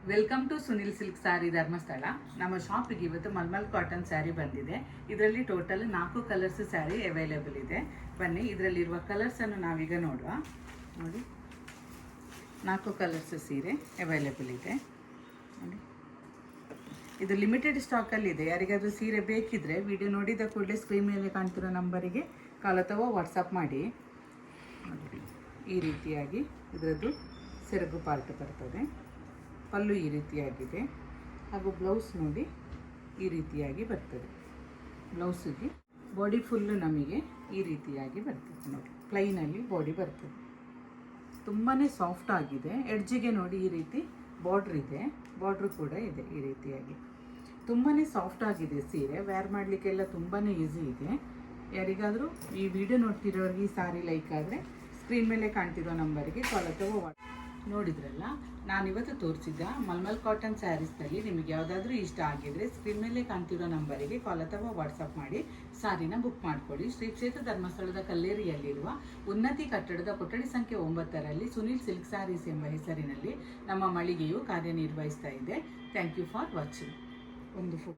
Welcome to Sunil silk sari Dharmasthala. ನಮ್ಮ ಶಾಪಿಗೆ ಇವತ್ತು ಮಲ್ಮಲ್ ಕಾಟನ್ ಸ್ಯಾರಿ ಬಂದಿದೆ. ಇದರಲ್ಲಿ ಟೋಟಲ್ 4 ಕಲರ್ಸ್ ಸ್ಯಾರಿ ಅವೈಲೇಬಲ್ ಇದೆ. ಬನ್ನಿ, ಇದರಲ್ಲಿರುವ ಕಲರ್ಸನ್ನು ನಾವೀಗ ನೋಡುವ. ನೋಡಿ, 4 ಕಲರ್ಸ್ ಸೀರೆ ಅವೈಲೇಬಲ್ ಇದೆ. ನೋಡಿ, ಇದು ಲಿಮಿಟೆಡ್ ಸ್ಟಾಕಲ್ಲಿದೆ. ಯಾರಿಗಾದರೂ ಸೀರೆ ಬೇಕಿದ್ದರೆ ವಿಡಿಯೋ ನೋಡಿದ ಕೂಡಲೇ ಸ್ಕ್ರೀನ್ ಮೇಲೆ ಕಾಣ್ತಿರೋ ನಂಬರಿಗೆ ಕಾಲ್ ಅಥವಾ ವಾಟ್ಸಪ್ ಮಾಡಿ. ನೋಡಿ, ಈ ರೀತಿಯಾಗಿ ಇದರದ್ದು ಸೆರಗು ಪಾರ್ಟ್ ಬರ್ತದೆ. ಪಲ್ಲು ಈ ರೀತಿಯಾಗಿದೆ, ಹಾಗೂ ಬ್ಲೌಸ್ ನೋಡಿ ಈ ರೀತಿಯಾಗಿ ಬರ್ತದೆ. ಬ್ಲೌಸಿಗೆ ಬಾಡಿ ಫುಲ್ಲು ನಮಗೆ ಈ ರೀತಿಯಾಗಿ ಬರ್ತದೆ. ನೋಡಿ, ಪ್ಲೈನಲ್ಲಿ ಬಾಡಿ ಬರ್ತದೆ. ತುಂಬಾ ಸಾಫ್ಟ್ ಆಗಿದೆ. ಎಡ್ಜಿಗೆ ನೋಡಿ ಈ ರೀತಿ ಬಾರ್ಡ್ರ್ ಇದೆ, ಬಾರ್ಡ್ರು ಕೂಡ ಇದೆ ಈ ರೀತಿಯಾಗಿ. ತುಂಬಾ ಸಾಫ್ಟ್ ಆಗಿದೆ ಸೀರೆ. ವೇರ್ ಮಾಡಲಿಕ್ಕೆಲ್ಲ ತುಂಬಾ ಈಸಿ ಇದೆ. ಯಾರಿಗಾದರೂ ಈ ವಿಡಿಯೋ ನೋಡ್ತಿರೋರಿಗೆ ಈ ಸಾರಿ ಲೈಕ್ ಆದರೆ ಸ್ಕ್ರೀನ್ ಮೇಲೆ ಕಾಣ್ತಿರೋ ನಂಬರಿಗೆ ಕಾಲ್ ಅಥವಾ ನೋಡಿದ್ರಲ್ಲ, ನಾನಿವತ್ತು ತೋರಿಸಿದ್ದ ಮಲ್ಮಲ್ ಕಾಟನ್ ಸ್ಯಾರೀಸ್ನಲ್ಲಿ ನಿಮಗೆ ಯಾವುದಾದ್ರೂ ಇಷ್ಟ ಆಗಿದ್ರೆ ಸ್ಕ್ರೀನ್ ಮೇಲೆ ಕಾಣ್ತಿರೋ ನಂಬರಿಗೆ ಕಾಲ್ ಅಥವಾ ವಾಟ್ಸಪ್ ಮಾಡಿ ಸಾರಿನ ಬುಕ್ ಮಾಡಿಕೊಳ್ಳಿ. ಶ್ರೀ ಕ್ಷೇತ್ರ ಧರ್ಮಸ್ಥಳದ ಕಲ್ಲೇರಿಯಲ್ಲಿರುವ ಉನ್ನತಿ ಕಟ್ಟಡದ ಕೊಠಡಿ ಸಂಖ್ಯೆ 9ರಲ್ಲಿ ಸುನಿಲ್ ಸಿಲ್ಕ್ ಸ್ಯಾರೀಸ್ ಎಂಬ ಹೆಸರಿನಲ್ಲಿ ನಮ್ಮ ಮಳಿಗೆಯು ಕಾರ್ಯನಿರ್ವಹಿಸ್ತಾ ಇದೆ. Thank you for watching. ಒಂದು